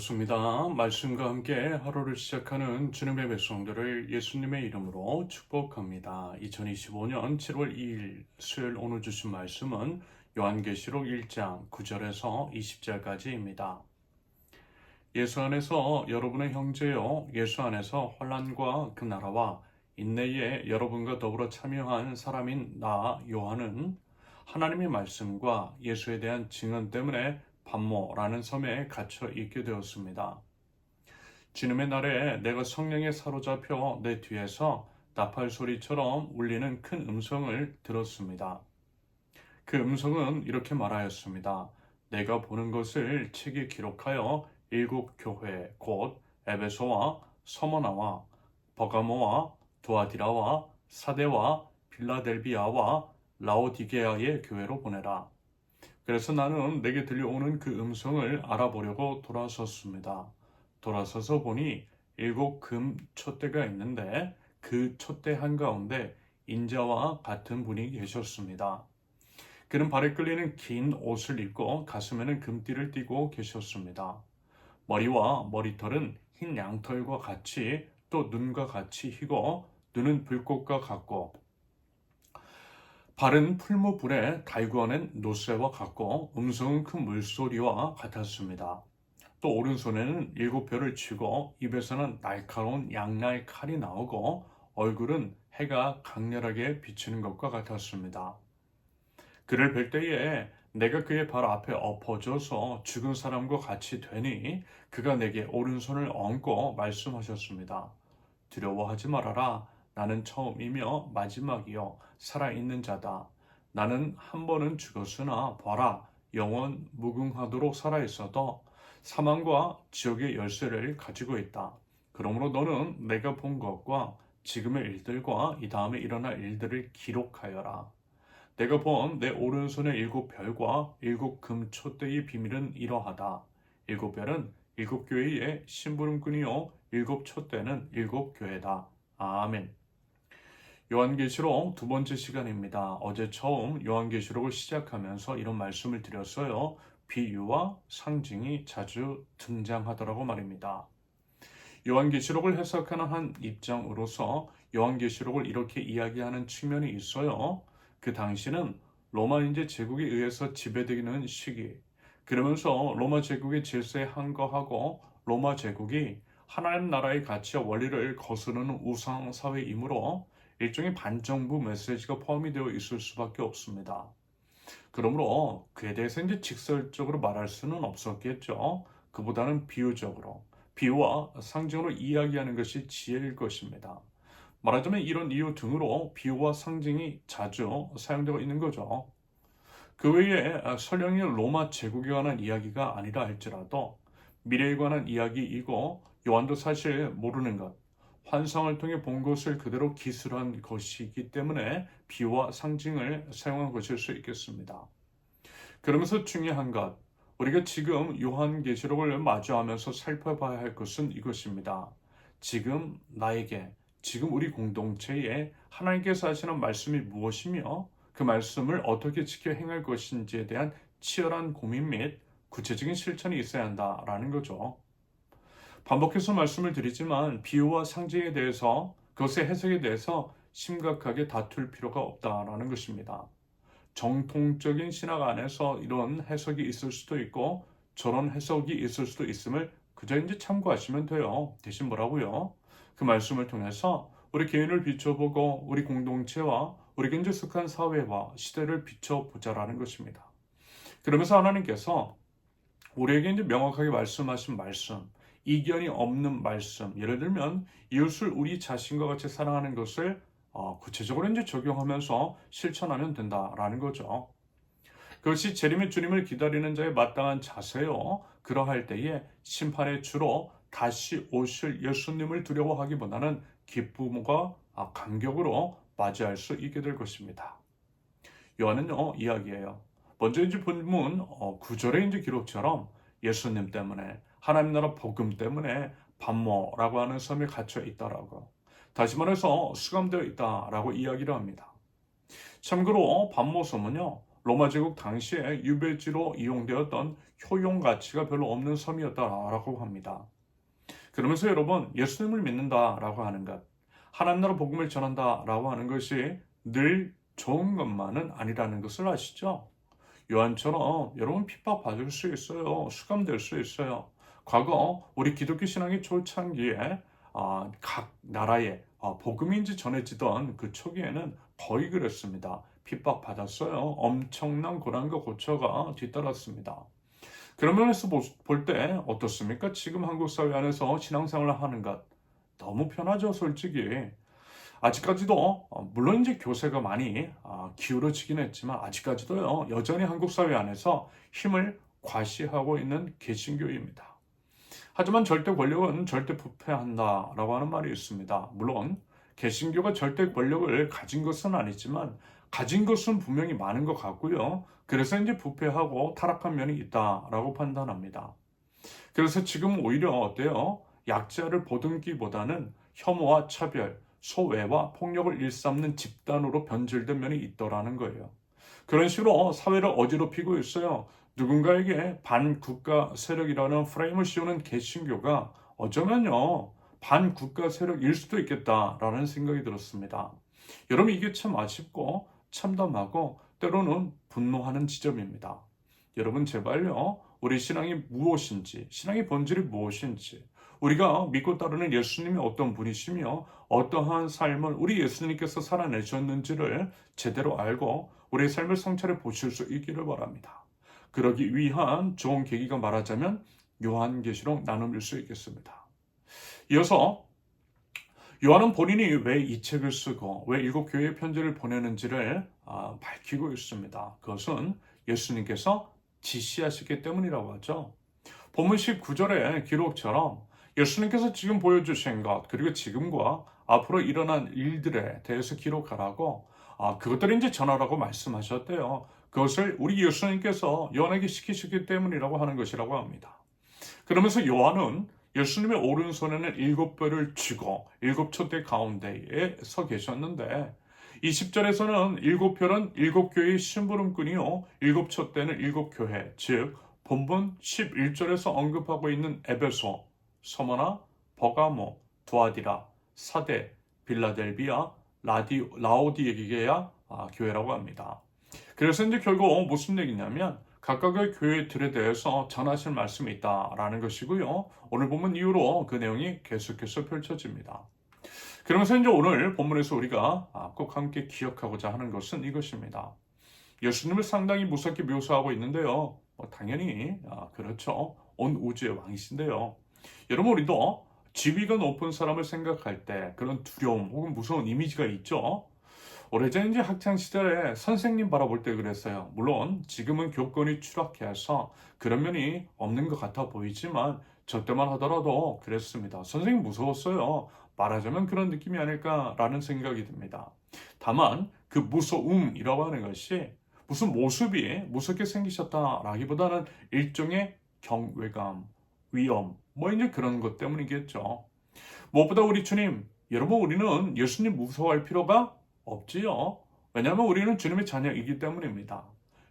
반갑습니다. 말씀과 함께 하루를 시작하는 주님의 백성들을 예수님의 이름으로 축복합니다. 2025년 7월 2일 수요일 오늘 주신 말씀은 요한계시록 1장 9절에서 20절까지입니다. 예수 안에서 여러분의 형제요, 예수 안에서 환난과 그 나라와 인내에 여러분과 더불어 참여한 사람인 나 요한은 하나님의 말씀과 예수에 대한 증언 때문에 반모라는 섬에 갇혀 있게 되었습니다. 주님의 날에 내가 성령에 사로잡혀 내 뒤에서 나팔 소리처럼 울리는 큰 음성을 들었습니다. 그 음성은 이렇게 말하였습니다. 내가 보는 것을 책에 기록하여 일곱 교회 곧 에베소와 서머나와 버가모와 두아디라와 사데와 빌라델비아와 라오디게아의 교회로 보내라. 그래서 나는 내게 들려오는 그 음성을 알아보려고 돌아섰습니다. 돌아서서 보니 일곱 금 촛대가 있는데 그 촛대 한가운데 인자와 같은 분이 계셨습니다. 그는 발에 끌리는 긴 옷을 입고 가슴에는 금띠를 띠고 계셨습니다. 머리와 머리털은 흰 양털과 같이 또 눈과 같이 희고 눈은 불꽃과 같고 발은 풀무불에 달구어낸 노새와 같고 음성은 큰 물소리와 같았습니다. 또 오른손에는 일곱 별을 쥐고 입에서는 날카로운 양날 칼이 나오고 얼굴은 해가 강렬하게 비치는 것과 같았습니다. 그를 뵐 때에 내가 그의 발 앞에 엎어져서 죽은 사람과 같이 되니 그가 내게 오른손을 얹고 말씀하셨습니다. 두려워하지 말아라. 나는 처음이며 마지막이요 살아있는 자다. 나는 한 번은 죽었으나 봐라 영원 무궁하도록 살아있어도 사망과 지옥의 열쇠를 가지고 있다. 그러므로 너는 내가 본 것과 지금의 일들과 이 다음에 일어날 일들을 기록하여라. 내가 본 내 오른손의 일곱 별과 일곱 금 촛대의 비밀은 이러하다. 일곱 별은 일곱 교회의 심부름꾼이요 일곱 촛대는 일곱 교회다. 아멘. 요한계시록 두 번째 시간입니다. 어제 처음 요한계시록을 시작하면서 이런 말씀을 드렸어요. 비유와 상징이 자주 등장하더라고 말입니다. 요한계시록을 해석하는 한 입장으로서 요한계시록을 이렇게 이야기하는 측면이 있어요. 그 당시는 로마인제 제국에 의해서 지배되는 시기, 그러면서 로마 제국의 질서에 항거하고 로마 제국이 하나님 나라의 가치와 원리를 거스르는 우상 사회이므로 일종의 반정부 메시지가 포함이 되어 있을 수밖에 없습니다. 그러므로 그에 대해서 이제 직설적으로 말할 수는 없었겠죠. 그보다는 비유적으로, 비유와 상징으로 이야기하는 것이 지혜일 것입니다. 말하자면 이런 이유 등으로 비유와 상징이 자주 사용되고 있는 거죠. 그 외에 설령이 로마 제국에 관한 이야기가 아니라 할지라도 미래에 관한 이야기이고 요한도 사실 모르는 것, 환상을 통해 본 것을 그대로 기술한 것이기 때문에 비유와 상징을 사용한 것일 수 있겠습니다. 그러면서 중요한 것, 우리가 지금 요한계시록을 마주하면서 살펴봐야 할 것은 이것입니다. 지금 나에게, 지금 우리 공동체에 하나님께서 하시는 말씀이 무엇이며 그 말씀을 어떻게 지켜 행할 것인지에 대한 치열한 고민 및 구체적인 실천이 있어야 한다라는 거죠. 반복해서 말씀을 드리지만 비유와 상징에 대해서 그것의 해석에 대해서 심각하게 다툴 필요가 없다라는 것입니다. 정통적인 신학 안에서 이런 해석이 있을 수도 있고 저런 해석이 있을 수도 있음을 그저 이제 참고하시면 돼요. 대신 뭐라고요? 그 말씀을 통해서 우리 개인을 비춰보고 우리 공동체와 우리 현재 속한 사회와 시대를 비춰보자라는 것입니다. 그러면서 하나님께서 우리에게 이제 명확하게 말씀하신 말씀, 이견이 없는 말씀, 예를 들면 이웃을 우리 자신과 같이 사랑하는 것을 구체적으로 이제 적용하면서 실천하면 된다라는 거죠. 그것이 재림의 주님을 기다리는 자의 마땅한 자세요. 그러할 때에 심판의 주로 다시 오실 예수님을 두려워하기보다는 기쁨과 감격으로 맞이할 수 있게 될 것입니다. 요한은요 이야기예요. 먼저 이제 본문 9절의 이제 기록처럼 예수님 때문에 하나님 나라 복음 때문에 반모라고 하는 섬에 갇혀 있다라고, 다시 말해서 수감되어 있다라고 이야기를 합니다. 참고로 반모섬은요 로마 제국 당시에 유배지로 이용되었던 효용 가치가 별로 없는 섬이었다라고 합니다. 그러면서 여러분, 예수님을 믿는다라고 하는 것, 하나님 나라 복음을 전한다라고 하는 것이 늘 좋은 것만은 아니라는 것을 아시죠? 요한처럼 여러분 핍박받을 수 있어요. 수감될 수 있어요. 과거 우리 기독교 신앙의 초창기에 각 나라에 복음인지 전해지던 그 초기에는 거의 그랬습니다. 핍박받았어요. 엄청난 고난과 고초가 뒤따랐습니다. 그런 면에서 볼 때 어떻습니까? 지금 한국 사회 안에서 신앙생활을 하는 것 너무 편하죠, 솔직히. 아직까지도 물론 이제 교세가 많이 기울어지긴 했지만 아직까지도요 여전히 한국 사회 안에서 힘을 과시하고 있는 개신교입니다. 하지만 절대 권력은 절대 부패한다라고 하는 말이 있습니다. 물론 개신교가 절대 권력을 가진 것은 아니지만 가진 것은 분명히 많은 것 같고요. 그래서 이제 부패하고 타락한 면이 있다라고 판단합니다. 그래서 지금 오히려 어때요? 약자를 보듬기보다는 혐오와 차별, 소외와 폭력을 일삼는 집단으로 변질된 면이 있더라는 거예요. 그런 식으로 사회를 어지럽히고 있어요. 누군가에게 반국가 세력이라는 프레임을 씌우는 개신교가 어쩌면요 반국가 세력일 수도 있겠다라는 생각이 들었습니다. 여러분 이게 참 아쉽고 참담하고 때로는 분노하는 지점입니다. 여러분 제발요 우리 신앙이 무엇인지 신앙의 본질이 무엇인지 우리가 믿고 따르는 예수님이 어떤 분이시며 어떠한 삶을 우리 예수님께서 살아내셨는지를 제대로 알고 우리의 삶을 성찰해 보실 수 있기를 바랍니다. 그러기 위한 좋은 계기가 말하자면 요한계시록 나눔일 수 있겠습니다. 이어서 요한은 본인이 왜 이 책을 쓰고 왜 일곱 교회에 편지를 보내는지를 밝히고 있습니다. 그것은 예수님께서 지시하시기 때문이라고 하죠. 본문 19절의 기록처럼 예수님께서 지금 보여주신 것 그리고 지금과 앞으로 일어난 일들에 대해서 기록하라고 그것들을 이제 전하라고 말씀하셨대요. 그것을 우리 예수님께서 요한에게 시키셨기 때문이라고 하는 것이라고 합니다. 그러면서 요한은 예수님의 오른손에는 일곱 뼈를 쥐고 일곱 촛대 가운데에 서 계셨는데 20절에서는 일곱 별은 일곱 교회의 심부름꾼이요 일곱 촛대는 일곱 교회 즉 본문 11절에서 언급하고 있는 에베소, 서머나, 버가모, 두아디라, 사데, 빌라델비아, 라오디게야 교회라고 합니다. 그래서 이제 결국 무슨 얘기냐면 각각의 교회들에 대해서 전하실 말씀이 있다라는 것이고요. 오늘 본문 이후로 그 내용이 계속해서 펼쳐집니다. 그러면서 이제 오늘 본문에서 우리가 꼭 함께 기억하고자 하는 것은 이것입니다. 예수님을 상당히 무섭게 묘사하고 있는데요. 당연히 그렇죠. 온 우주의 왕이신데요. 여러분 우리도 지위가 높은 사람을 생각할 때 그런 두려움 혹은 무서운 이미지가 있죠. 오래전 이제 학창 시절에 선생님 바라볼 때 그랬어요. 물론 지금은 교권이 추락해서 그런 면이 없는 것 같아 보이지만 저 때만 하더라도 그랬습니다. 선생님 무서웠어요. 말하자면 그런 느낌이 아닐까라는 생각이 듭니다. 다만 그 무서움이라고 하는 것이 무슨 모습이 무섭게 생기셨다라기보다는 일종의 경외감, 위험, 이제 그런 것 때문이겠죠. 무엇보다 우리 주님, 여러분 우리는 예수님 무서워할 필요가 없지요. 왜냐하면 우리는 주님의 자녀이기 때문입니다.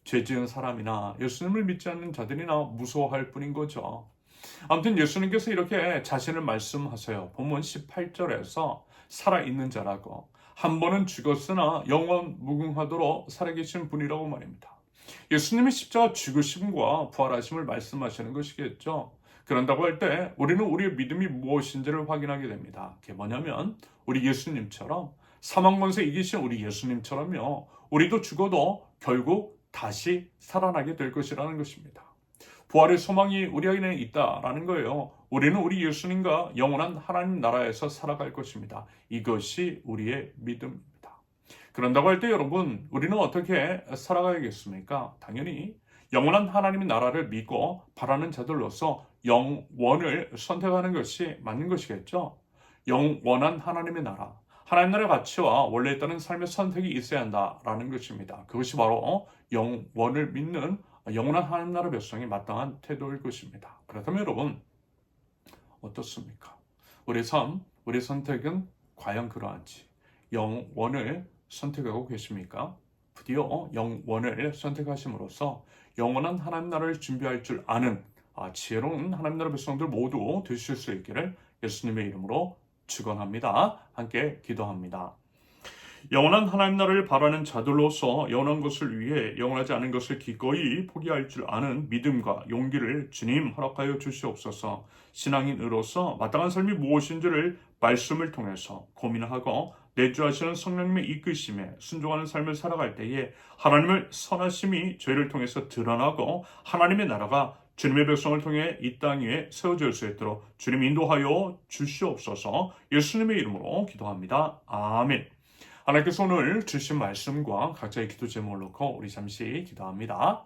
죄 지은 사람이나 예수님을 믿지 않는 자들이나 무서워할 뿐인 거죠. 아무튼 예수님께서 이렇게 자신을 말씀하세요. 본문 18절에서 살아있는 자라고 한 번은 죽었으나 영원 무궁하도록 살아계신 분이라고 말입니다. 예수님의 십자가 죽으심과 부활하심을 말씀하시는 것이겠죠. 그런다고 할 때 우리는 우리의 믿음이 무엇인지를 확인하게 됩니다. 그게 뭐냐면 우리 예수님처럼 사망 권세 이기신 우리 예수님처럼요. 우리도 죽어도 결국 다시 살아나게 될 것이라는 것입니다. 부활의 소망이 우리 안에 있다라는 거예요. 우리는 우리 예수님과 영원한 하나님 나라에서 살아갈 것입니다. 이것이 우리의 믿음입니다. 그런다고 할 때 여러분, 우리는 어떻게 살아가야겠습니까? 당연히 영원한 하나님의 나라를 믿고 바라는 자들로서 영원을 선택하는 것이 맞는 것이겠죠. 영원한 하나님의 나라, 하나님 나라의 가치와 원래 있다는 삶의 선택이 있어야 한다라는 것입니다. 그것이 바로 영원을 믿는 영원한 하나님 나라 백성이 마땅한 태도일 것입니다. 그렇다면 여러분 어떻습니까? 우리 삶, 우리 선택은 과연 그러한지 영원을 선택하고 계십니까? 부디어 영원을 선택하심으로써 영원한 하나님 나라를 준비할 줄 아는 지혜로운 하나님 나라 백성들 모두 되실 수 있기를 예수님의 이름으로 축원합니다. 함께 기도합니다. 영원한 하나님 나라를 바라는 자들로서 영원한 것을 위해 영원하지 않은 것을 기꺼이 포기할 줄 아는 믿음과 용기를 주님 허락하여 주시옵소서. 신앙인으로서 마땅한 삶이 무엇인지를 말씀을 통해서 고민하고 내주하시는 성령님의 이끄심에 순종하는 삶을 살아갈 때에 하나님의 선하심이 저희를 통해서 드러나고 하나님의 나라가 주님의 백성을 통해 이 땅 위에 세워질 수 있도록 주님 인도하여 주시옵소서. 예수님의 이름으로 기도합니다. 아멘. 하나님께서 오늘 주신 말씀과 각자의 기도 제목을 놓고 우리 잠시 기도합니다.